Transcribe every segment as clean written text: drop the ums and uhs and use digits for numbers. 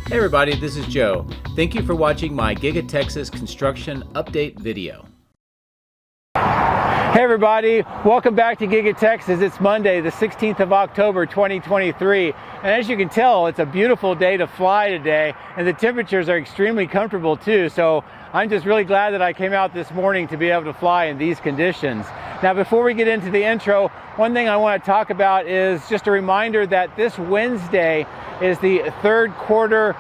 Hey everybody, this is Joe. Thank you for watching my Giga Texas construction update video. Hey everybody, welcome back to Giga Texas. It's Monday, the 16th of October, 2023. And as you can tell, it's a beautiful day to fly today, and the temperatures are extremely comfortable too. So I'm just really glad that I came out this morning to be able to fly in these conditions. Now, before we get into the intro, one thing I want to talk about is just a reminder that this Wednesday is the third quarter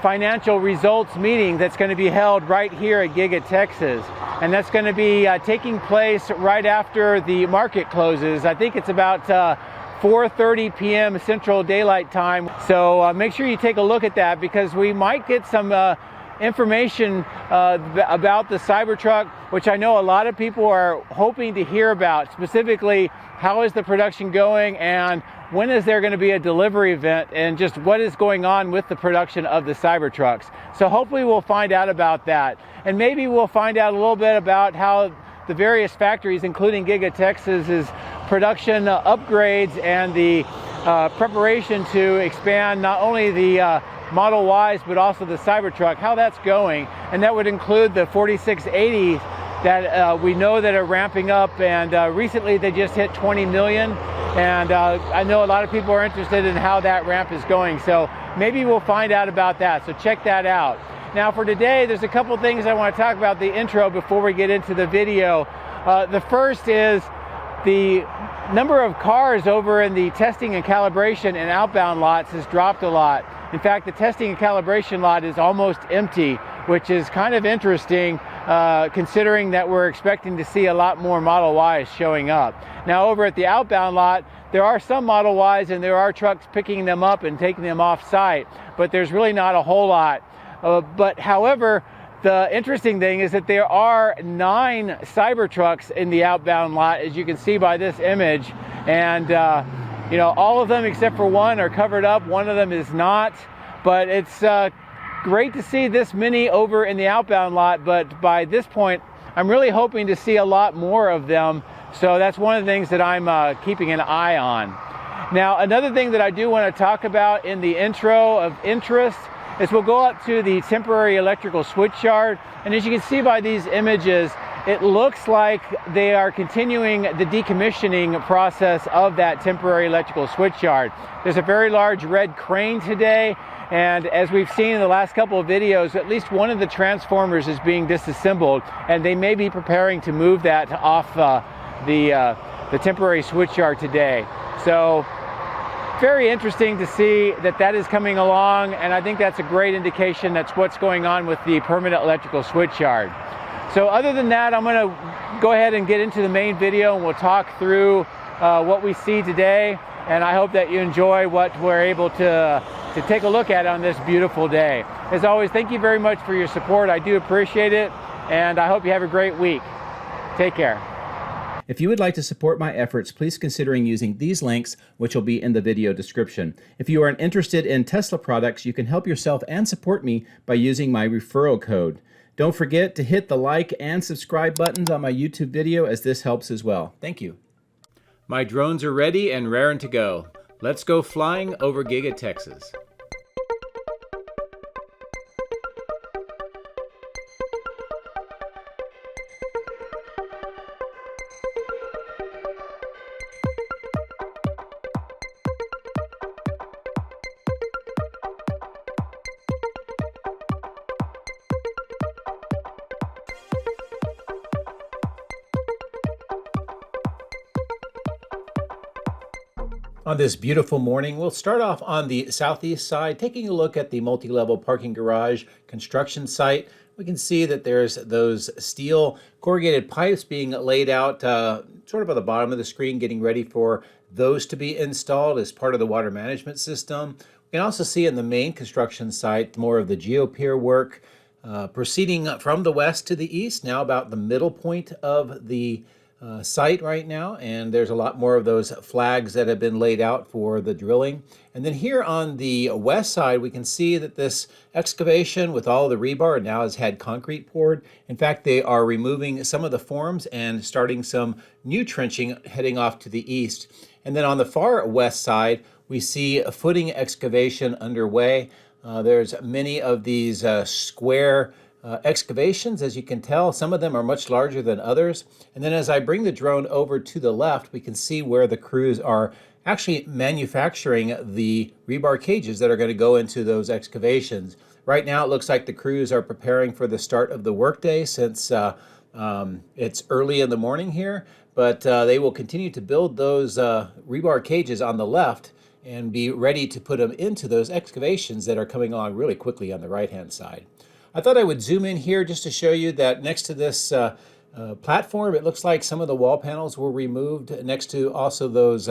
financial results meeting that's going to be held right here at Giga Texas. And that's going to be taking place right after the market closes. I think it's about 4:30 p.m. Central Daylight Time. So make sure you take a look at that, because we might get some information about the Cybertruck, which I know a lot of people are hoping to hear about. Specifically, how is the production going, and when is there going to be a delivery event, and just what is going on with the production of the Cybertrucks. So hopefully we'll find out about that. And maybe we'll find out a little bit about how the various factories, including Giga Texas's production upgrades and the preparation to expand not only the Model Ys, but also the Cybertruck, how that's going. And that would include the 4680s that we know that are ramping up, and recently they just hit 20 million. And I know a lot of people are interested in how that ramp is going. So maybe we'll find out about that. So check that out. Now for today, there's a couple things I want to talk about the intro before we get into the video. The first is the number of cars over in the testing and calibration and outbound lots has dropped a lot. In fact, the testing and calibration lot is almost empty, which is kind of interesting considering that we're expecting to see a lot more Model Ys showing up. Now over at the outbound lot, there are some Model Ys and there are trucks picking them up and taking them off site, but there's really not a whole lot. But however, the interesting thing is that there are 9 Cybertrucks in the outbound lot, as you can see by this image. And you know, all of them except for one are covered up. One of them is not. But it's great to see this many over in the outbound lot. But by this point, I'm really hoping to see a lot more of them. So that's one of the things that I'm keeping an eye on. Now, another thing that I do want to talk about in the intro of interest is we'll go up to the temporary electrical switchyard. And as you can see by these images, it looks like they are continuing the decommissioning process of that temporary electrical switchyard. There's a very large red crane today, and as we've seen in the last couple of videos, at least one of the transformers is being disassembled, and they may be preparing to move that off the temporary switchyard today. So very interesting to see that that is coming along, and I think that's a great indication that's what's going on with the permanent electrical switchyard. So other than that, I'm going to go ahead and get into the main video, and we'll talk through what we see today. And I hope that you enjoy what we're able to take a look at on this beautiful day. As always, thank you very much for your support. I do appreciate it, and I hope you have a great week. Take care. If you would like to support my efforts, please consider using these links, which will be in the video description. If you are interested in Tesla products, you can help yourself and support me by using my referral code. Don't forget to hit the like and subscribe buttons on my YouTube video, as this helps as well. Thank you. My drones are ready and raring to go. Let's go flying over Giga Texas. On this beautiful morning, we'll start off on the southeast side, taking a look at the multi-level parking garage construction site. We can see that there's those steel corrugated pipes being laid out sort of at the bottom of the screen, getting ready for those to be installed as part of the water management system. We can also see in the main construction site more of the geopier work proceeding from the west to the east, now about the middle point of the site right now, and there's a lot more of those flags that have been laid out for the drilling. And then here on the west side, we can see that this excavation with all the rebar now has had concrete poured. In fact, they are removing some of the forms and starting some new trenching heading off to the east. And then on the far west side, we see a footing excavation underway. There's many of these square excavations, as you can tell. Some of them are much larger than others. And then as I bring the drone over to the left, we can see where the crews are actually manufacturing the rebar cages that are going to go into those excavations. Right now, it looks like the crews are preparing for the start of the workday since it's early in the morning here, but they will continue to build those rebar cages on the left and be ready to put them into those excavations that are coming along really quickly on the right-hand side. I thought I would zoom in here just to show you that next to this platform, it looks like some of the wall panels were removed next to also those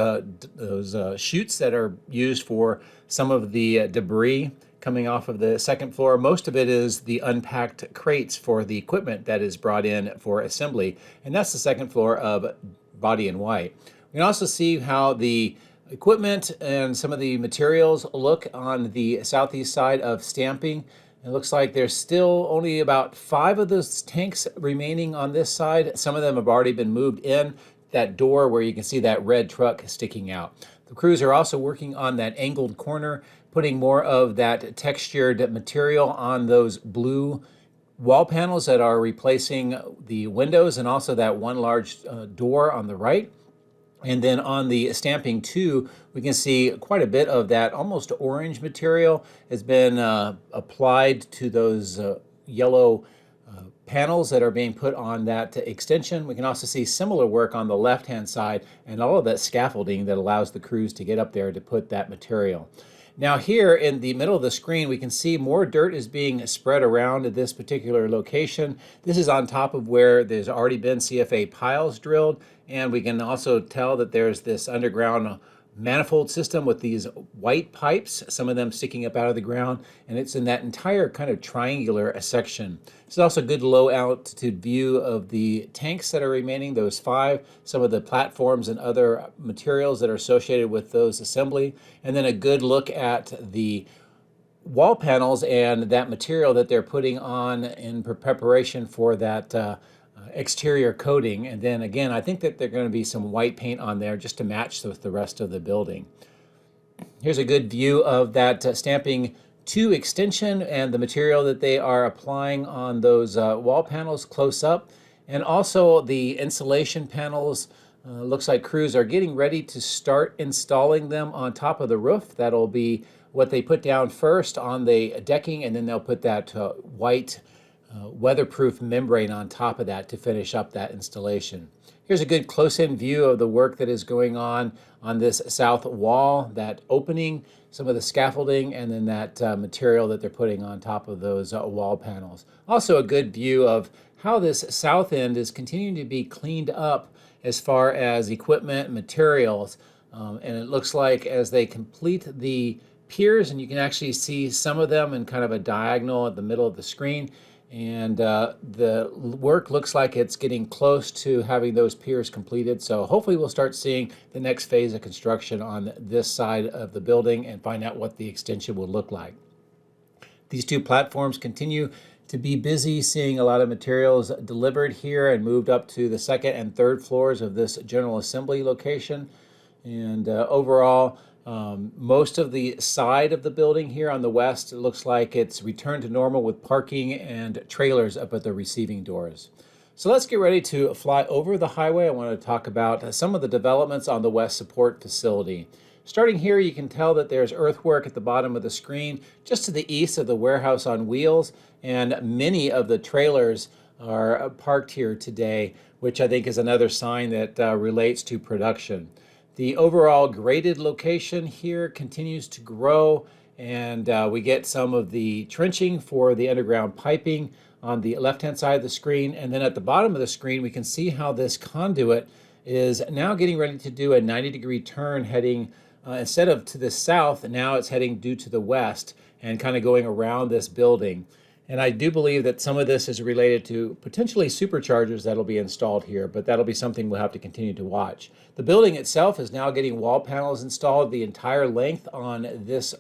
chutes that are used for some of the debris coming off of the second floor. Most of it is the unpacked crates for the equipment that is brought in for assembly, and that's the second floor of Body in White. We can also see how the equipment and some of the materials look on the southeast side of stamping. It looks like there's still only about 5 of those tanks remaining on this side. Some of them have already been moved in that door where you can see that red truck sticking out. The crews are also working on that angled corner, putting more of that textured material on those blue wall panels that are replacing the windows, and also that one large door on the right. And then on the stamping too, we can see quite a bit of that almost orange material has been applied to those yellow panels that are being put on that extension. We can also see similar work on the left-hand side and all of that scaffolding that allows the crews to get up there to put that material. Now here in the middle of the screen, we can see more dirt is being spread around at this particular location. This is on top of where there's already been CFA piles drilled, and we can also tell that there's this underground manifold system with these white pipes, some of them sticking up out of the ground, and it's in that entire kind of triangular section. It's also a good low altitude view of the tanks that are remaining, those 5, some of the platforms and other materials that are associated with those assembly, and then a good look at the wall panels and that material that they're putting on in preparation for that exterior coating. And then again, I think that there's going to be some white paint on there just to match with the rest of the building. Here's a good view of that stamping 2 extension and the material that they are applying on those wall panels close up, and also the insulation panels. Looks like crews are getting ready to start installing them on top of the roof. That'll be what they put down first on the decking, and then they'll put that white weatherproof membrane on top of that to finish up that installation. Here's a good close-in view of the work that is going on this south wall, that opening, some of the scaffolding, and then that material that they're putting on top of those wall panels. Also a good view of how this south end is continuing to be cleaned up as far as equipment and materials. And it looks like as they complete the piers, and you can actually see some of them in kind of a diagonal at the middle of the screen, and the work looks like it's getting close to having those piers completed. So hopefully we'll start seeing the next phase of construction on this side of the building and find out what the extension will look like. These 2 platforms continue to be busy, seeing a lot of materials delivered here and moved up to the 2nd and 3rd floors of this general assembly location. And overall, most of the side of the building here on the west, it looks like it's returned to normal with parking and trailers up at the receiving doors. So let's get ready to fly over the highway. I want to talk about some of the developments on the west support facility. Starting here, you can tell that there's earthwork at the bottom of the screen, just to the east of the warehouse on wheels, and many of the trailers are parked here today, which I think is another sign that relates to production. The overall graded location here continues to grow, and we get some of the trenching for the underground piping on the left-hand side of the screen. And then at the bottom of the screen, we can see how this conduit is now getting ready to do a 90-degree turn, heading instead of to the south, now it's heading due to the west and kind of going around this building. And I do believe that some of this is related to potentially superchargers that'll be installed here, but that'll be something we'll have to continue to watch. The building itself is now getting wall panels installed the entire length on this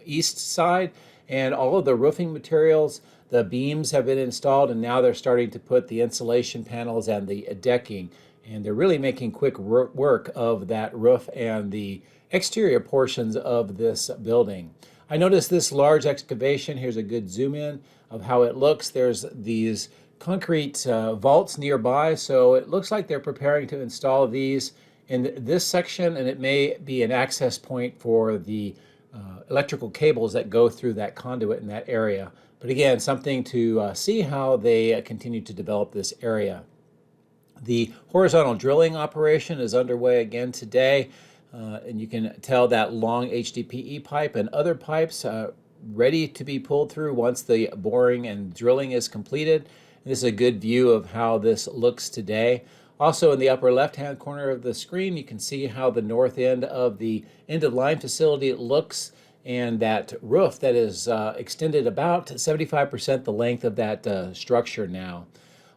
east side, and all of the roofing materials, the beams have been installed, and now they're starting to put the insulation panels and the decking. And they're really making quick work of that roof and the exterior portions of this building. I noticed this large excavation. Here's a good zoom in of how it looks. There's these concrete vaults nearby, so it looks like they're preparing to install these in this section, and it may be an access point for the electrical cables that go through that conduit in that area. But again, something to see how they continue to develop this area. The horizontal drilling operation is underway again today, and you can tell that long HDPE pipe and other pipes ready to be pulled through once the boring and drilling is completed. And this is a good view of how this looks today. Also in the upper left-hand corner of the screen, you can see how the north end of the end-of-line facility looks, and that roof that is extended about 75% the length of that structure now.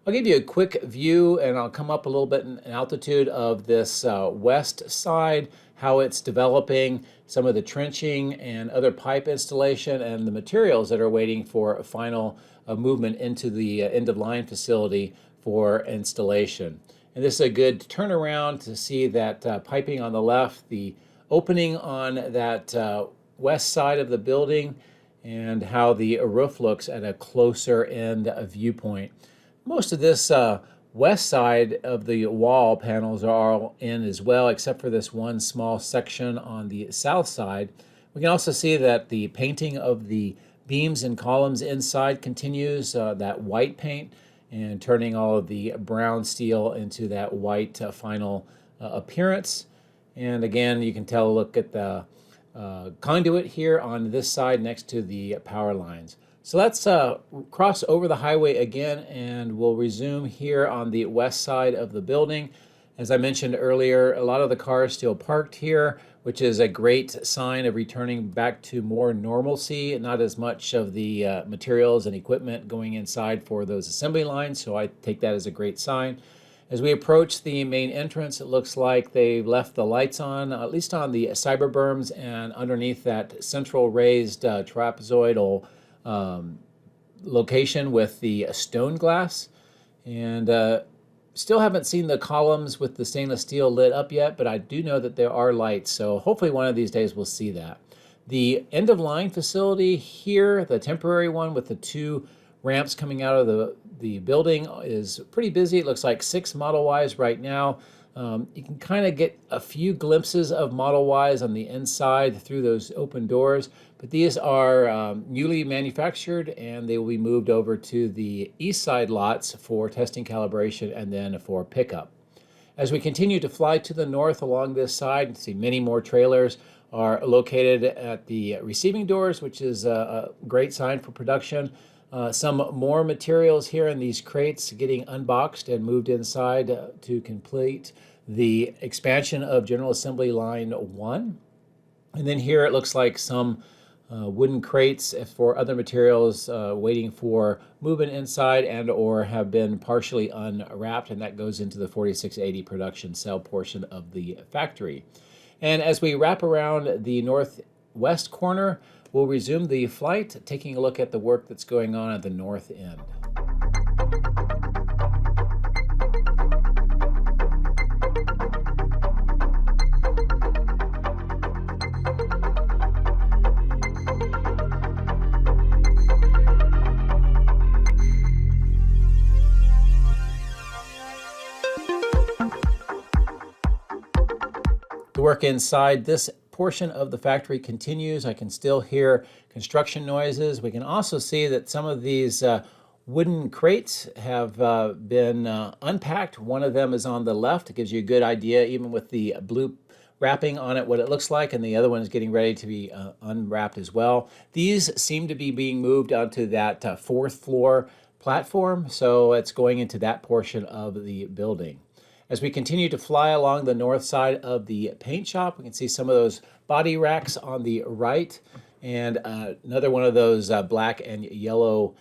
I'll give you a quick view, and I'll come up a little bit in altitude of this west side, how it's developing, some of the trenching and other pipe installation, and the materials that are waiting for a final movement into the end-of-line facility for installation. And this is a good turnaround to see that piping on the left, the opening on that west side of the building, and how the roof looks at a closer end viewpoint. Most of this west side of the wall panels are all in as well, except for this one small section on the south side. We can also see that the painting of the beams and columns inside continues, that white paint, and turning all of the brown steel into that white final appearance. And again, you can tell, look at the conduit here on this side next to the power lines. So let's cross over the highway again, and we'll resume here on the west side of the building. As I mentioned earlier, a lot of the cars still parked here, which is a great sign of returning back to more normalcy, not as much of the materials and equipment going inside for those assembly lines, so I take that as a great sign. As we approach the main entrance, it looks like they left the lights on, at least on the cyber berms and underneath that central raised trapezoidal location with the stone glass. And still haven't seen the columns with the stainless steel lit up yet, but I do know that there are lights, so hopefully one of these days we'll see that. The end-of-line facility here, the temporary one with the two ramps coming out of the building, is pretty busy. It looks like 6 Model Ys right now. You can kind of get a few glimpses of Model Ys on the inside through those open doors, but these are newly manufactured, and they will be moved over to the east side lots for testing, calibration, and then for pickup. As we continue to fly to the north along this side, you see many more trailers are located at the receiving doors, which is a great sign for production. Some more materials here in these crates getting unboxed and moved inside to complete the expansion of General Assembly Line 1. And then here it looks like some wooden crates for other materials waiting for movement inside and or have been partially unwrapped, and that goes into the 4680 production cell portion of the factory. And as we wrap around the northwest corner, we'll resume the flight, taking a look at the work that's going on at the north end. The work inside this portion of the factory continues. I can still hear construction noises. We can also see that some of these wooden crates have been unpacked. One of them is on the left. It gives you a good idea, even with the blue wrapping on it, what it looks like, and the other one is getting ready to be unwrapped as well. These seem to be being moved onto that fourth floor platform, so it's going into that portion of the building. As we continue to fly along the north side of the paint shop, we can see some of those body racks on the right, and another one of those black and yellow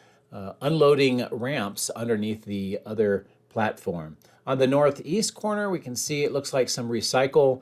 unloading ramps underneath the other platform. On the northeast corner, we can see it looks like some recycle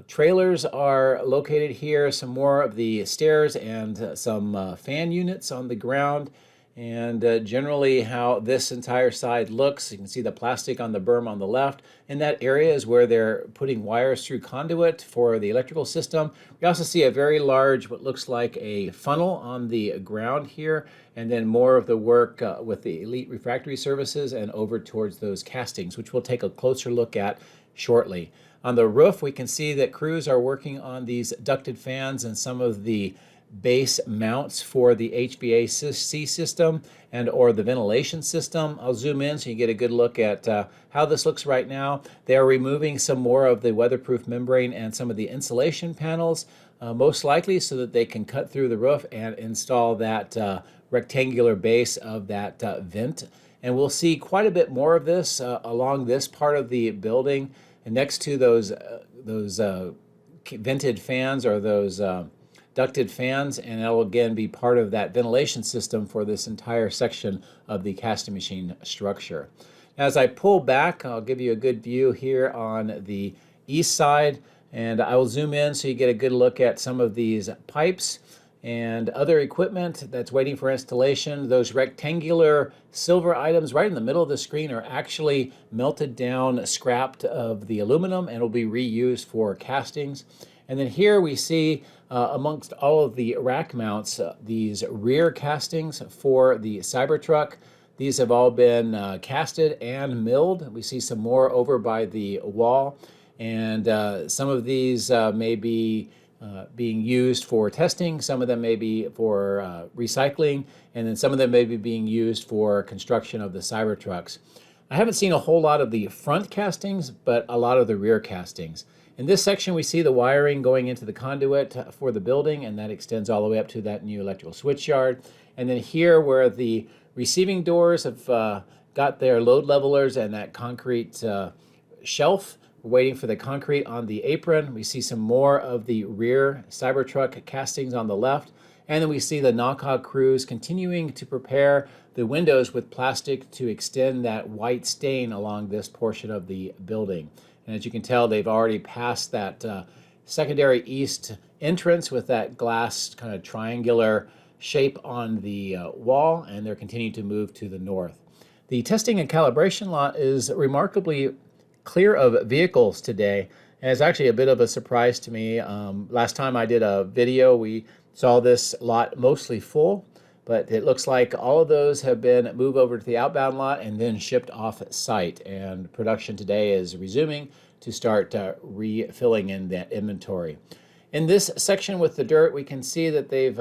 trailers are located here, some more of the stairs and some fan units on the ground. and generally how this entire side looks. You can see the plastic on the berm on the left, and that area is where they're putting wires through conduit for the electrical system. We also see a very large, what looks like a funnel on the ground here, and then more of the work with the Elite Refractory Services and over towards those castings, which we'll take a closer look at shortly. On the roof, we can see that crews are working on these ducted fans and some of the base mounts for the HVAC system and or the ventilation system. I'll zoom in so you get a good look at how this looks right now. They are removing some more of the weatherproof membrane and some of the insulation panels, most likely so that they can cut through the roof and install that rectangular base of that vent. And we'll see quite a bit more of this along this part of the building, and next to those vented fans or those ducted fans, and that will again be part of that ventilation system for this entire section of the casting machine structure. As I pull back, I'll give you a good view here on the east side, and I will zoom in so you get a good look at some of these pipes and other equipment that's waiting for installation. Those rectangular silver items right in the middle of the screen are actually melted down, scrapped of the aluminum, and will be reused for castings. And then here we see amongst all of the rack mounts, these rear castings for the Cybertruck. These have all been casted and milled. We see some more over by the wall, and some of these may be being used for testing, some of them may be for recycling, and then some of them may be being used for construction of the Cybertrucks. I haven't seen a whole lot of the front castings, but a lot of the rear castings. In this section, we see the wiring going into the conduit for the building, and that extends all the way up to that new electrical switchyard. And then here, where the receiving doors have got their load levelers and that concrete shelf, we're waiting for the concrete on the apron. We see some more of the rear Cybertruck castings on the left. And then we see the knockout crews continuing to prepare the windows with plastic to extend that white stain along this portion of the building. And as you can tell, they've already passed that secondary east entrance with that glass kind of triangular shape on the wall, and they're continuing to move to the north. The testing and calibration lot is remarkably clear of vehicles today, and it's actually a bit of a surprise to me. Last time I did a video, we saw this lot mostly full, but it looks like all of those have been moved over to the outbound lot and then shipped off site, and production today is resuming to start refilling in that inventory. In this section with the dirt, we can see that they've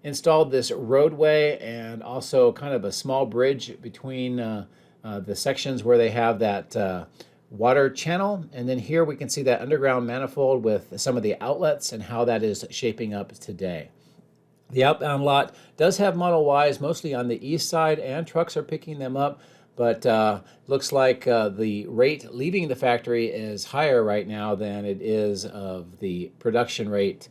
installed this roadway and also kind of a small bridge between the sections where they have that water channel. And then here we can see that underground manifold with some of the outlets and how that is shaping up today. The outbound lot does have Model Ys mostly on the east side, and trucks are picking them up, but looks like the rate leaving the factory is higher right now than it is of the production rate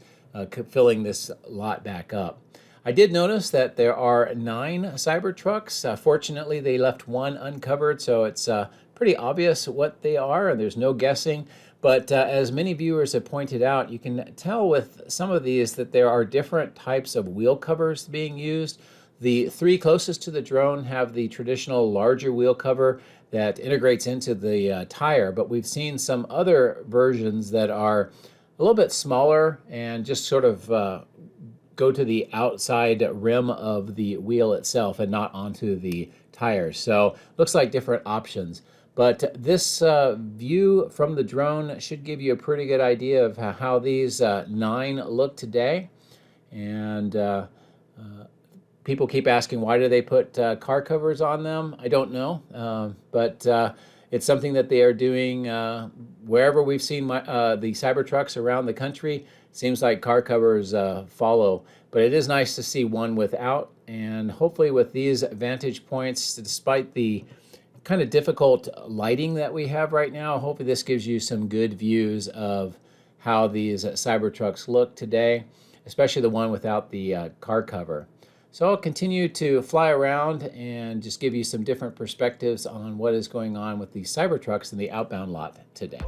filling this lot back up. I did notice that there are 9 Cybertrucks. Fortunately, they left one uncovered, so it's pretty obvious what they are, and there's no guessing. But as many viewers have pointed out, you can tell with some of these that there are different types of wheel covers being used. The 3 closest to the drone have the traditional larger wheel cover that integrates into the tire, but we've seen some other versions that are a little bit smaller and just sort of go to the outside rim of the wheel itself and not onto the tires. So looks like different options. But this view from the drone should give you a pretty good idea of how these 9 look today. And people keep asking, why do they put car covers on them? I don't know, but it's something that they are doing wherever we've seen the Cybertrucks around the country. Seems like car covers follow, but it is nice to see one without. And hopefully with these vantage points, despite the kind of difficult lighting that we have right now, hopefully this gives you some good views of how these Cybertrucks look today, especially the one without the car cover. So I'll continue to fly around and just give you some different perspectives on what is going on with the Cybertrucks in the outbound lot today.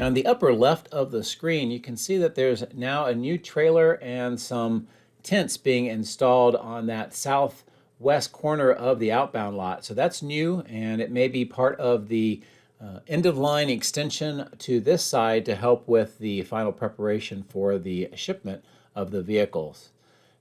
On the upper left of the screen, you can see that there's now a new trailer and some tents being installed on that southwest corner of the outbound lot. So that's new, and it may be part of the end-of-line extension to this side to help with the final preparation for the shipment of the vehicles.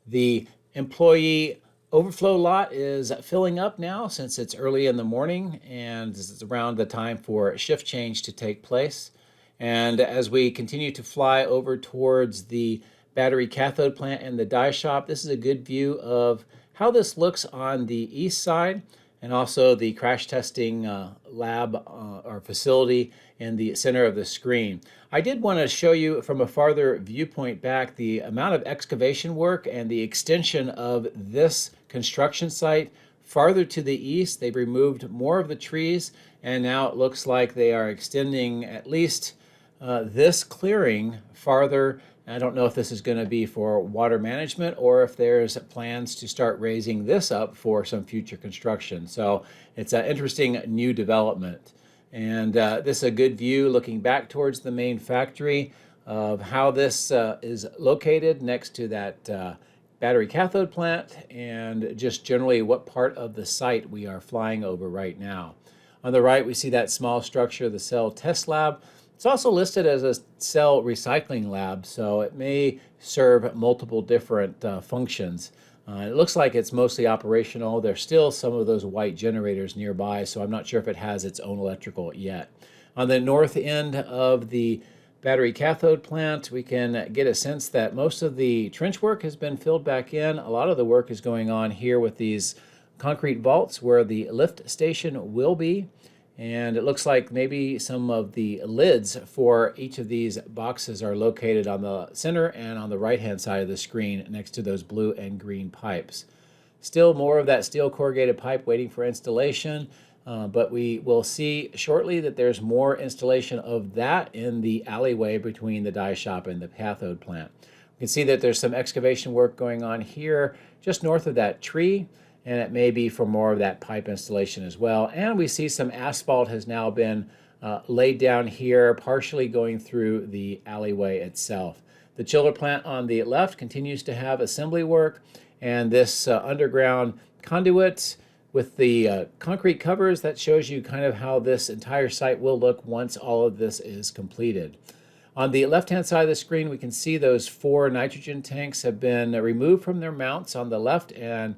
The employee overflow lot is filling up now since it's early in the morning and it's around the time for shift change to take place. And as we continue to fly over towards the battery cathode plant and the die shop, this is a good view of how this looks on the east side, and also the crash testing lab or facility in the center of the screen. I did want to show you from a farther viewpoint back the amount of excavation work and the extension of this construction site farther to the east. They've removed more of the trees, and now it looks like they are extending at least this clearing farther. I don't know if this is going to be for water management or if there's plans to start raising this up for some future construction. So it's an interesting new development. And this is a good view looking back towards the main factory of how this is located next to that battery cathode plant, and just generally what part of the site we are flying over right now. On the right, we see that small structure, the cell test lab. It's also listed as a cell recycling lab, so it may serve multiple different functions. It looks like it's mostly operational. There's still some of those white generators nearby, so I'm not sure if it has its own electrical yet. On the north end of the battery cathode plant, we can get a sense that most of the trench work has been filled back in. A lot of the work is going on here with these concrete vaults where the lift station will be. And it looks like maybe some of the lids for each of these boxes are located on the center and on the right-hand side of the screen next to those blue and green pipes. Still more of that steel corrugated pipe waiting for installation, but we will see shortly that there's more installation of that in the alleyway between the die shop and the cathode plant. We can see that there's some excavation work going on here just north of that tree, and it may be for more of that pipe installation as well. And we see some asphalt has now been laid down here, partially going through the alleyway itself. The chiller plant on the left continues to have assembly work, and this underground conduit with the concrete covers, that shows you kind of how this entire site will look once all of this is completed. On the left-hand side of the screen, we can see those 4 nitrogen tanks have been removed from their mounts on the left and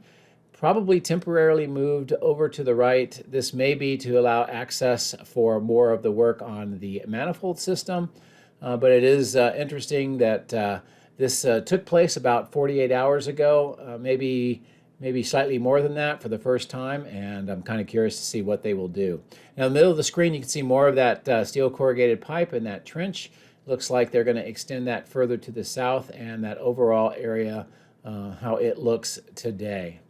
probably temporarily moved over to the right. This may be to allow access for more of the work on the manifold system, but it is interesting that this took place about 48 hours ago, maybe slightly more than that for the first time, and I'm kind of curious to see what they will do. Now in the middle of the screen, you can see more of that steel corrugated pipe in that trench. Looks like they're going to extend that further to the south, and that overall area, how it looks today.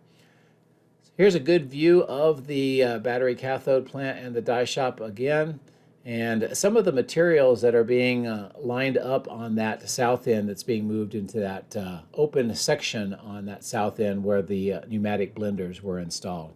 Here's a good view of the battery cathode plant and the die shop again, and some of the materials that are being lined up on that south end that's being moved into that open section on that south end where the pneumatic blenders were installed.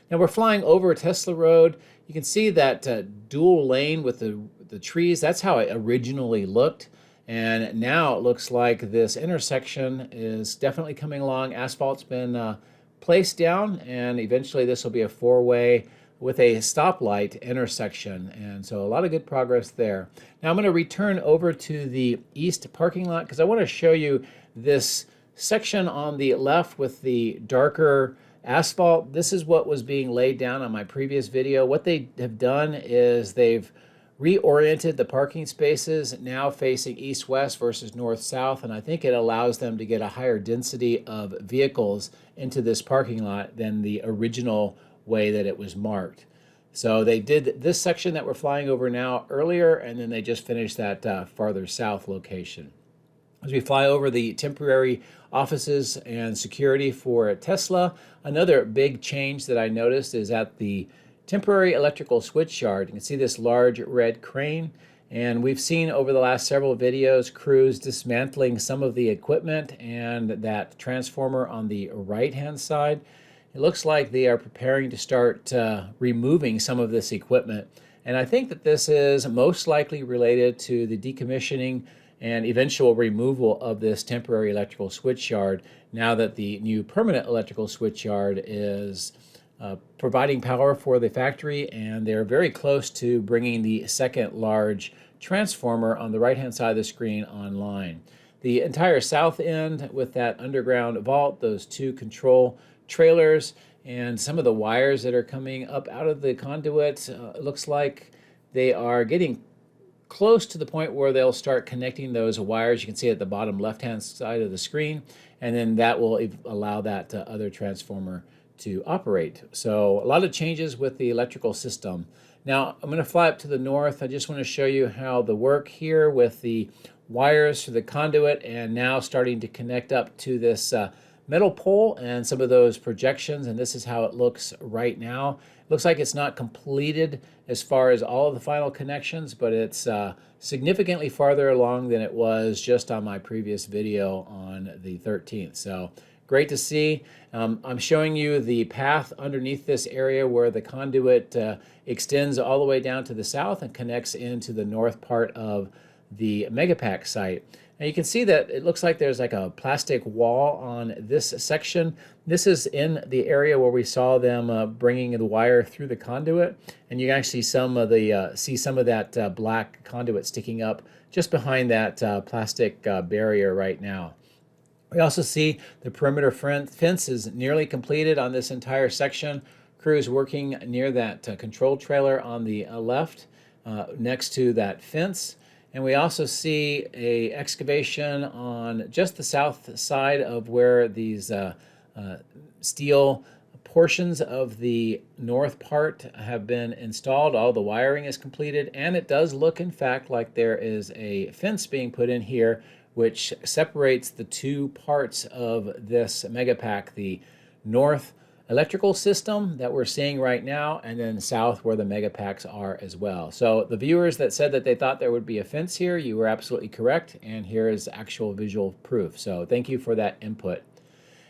Now we're flying over Tesla Road. You can see that dual lane with the trees. That's how it originally looked, and now it looks like this intersection is definitely coming along. Asphalt's been placed down, and eventually this will be a 4-way with a stoplight intersection, and so a lot of good progress there. Now I'm going to return over to the east parking lot because I want to show you this section on the left with the darker asphalt. This is what was being laid down on my previous video. What they have done is they've reoriented the parking spaces now facing east-west versus north-south, and I think it allows them to get a higher density of vehicles into this parking lot than the original way that it was marked. So they did this section that we're flying over now earlier, and then they just finished that farther south location. As we fly over the temporary offices and security for Tesla, another big change that I noticed is at the temporary electrical switchyard. You can see this large red crane, and we've seen over the last several videos crews dismantling some of the equipment and that transformer on the right-hand side. It looks like they are preparing to start removing some of this equipment. And I think that this is most likely related to the decommissioning and eventual removal of this temporary electrical switchyard now that the new permanent electrical switchyard is providing power for the factory, and they're very close to bringing the second large transformer on the right-hand side of the screen online. The entire south end with that underground vault, those two control trailers, and some of the wires that are coming up out of the conduit, it looks like they are getting close to the point where they'll start connecting those wires. You can see at the bottom left-hand side of the screen, and then that will allow that other transformer to operate. So a lot of changes with the electrical system. Now I'm going to fly up to the north. I just want to show you how the work here with the wires for the conduit and now starting to connect up to this metal pole and some of those projections, and this is how it looks right now. It looks like it's not completed as far as all of the final connections, but it's significantly farther along than it was just on my previous video on the 13th. So great to see. I'm showing you the path underneath this area where the conduit extends all the way down to the south and connects into the north part of the Megapack site. Now you can see that it looks like there's like a plastic wall on this section. This is in the area where we saw them bringing the wire through the conduit, and you can actually see some of that black conduit sticking up just behind that plastic barrier right now. We also see the perimeter fence is nearly completed on this entire section. Crews working near that control trailer on the left next to that fence. And we also see a excavation on just the south side of where these steel portions of the north part have been installed. All the wiring is completed, and it does look in fact like there is a fence being put in here which separates the two parts of this Megapack, the north electrical system that we're seeing right now, and then south where the Megapacks are as well. So the viewers that said that they thought there would be a fence here, you were absolutely correct, and here is actual visual proof. So thank you for that input.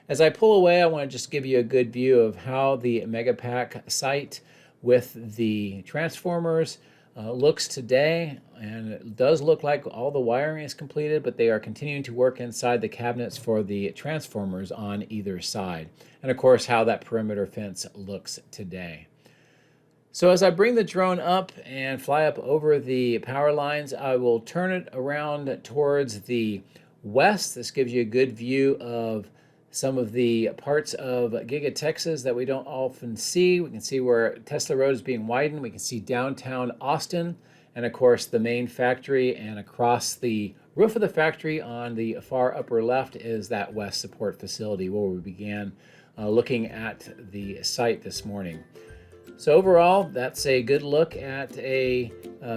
As I pull away, I want to just give you a good view of how the Megapack site with the transformers looks today, and it does look like all the wiring is completed, but they are continuing to work inside the cabinets for the transformers on either side, and of course how that perimeter fence looks today. So as I bring the drone up and fly up over the power lines, I will turn it around towards the west. This gives you a good view of some of the parts of Giga Texas that we don't often see. We can see where Tesla Road is being widened. We can see downtown Austin, and of course the main factory, and across the roof of the factory on the far upper left is that West Support Facility where we began looking at the site this morning. So overall, that's a good look at a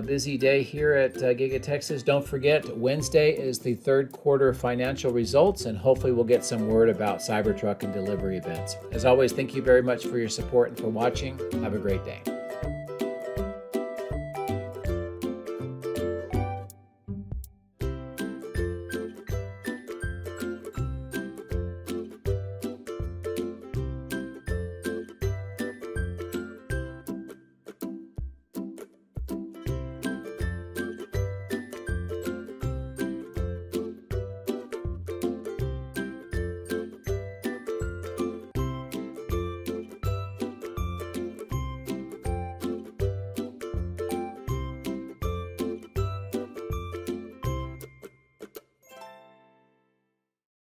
busy day here at Giga Texas. Don't forget, Wednesday is the third quarter financial results, and hopefully we'll get some word about Cybertruck and delivery events. As always, thank you very much for your support and for watching. Have a great day.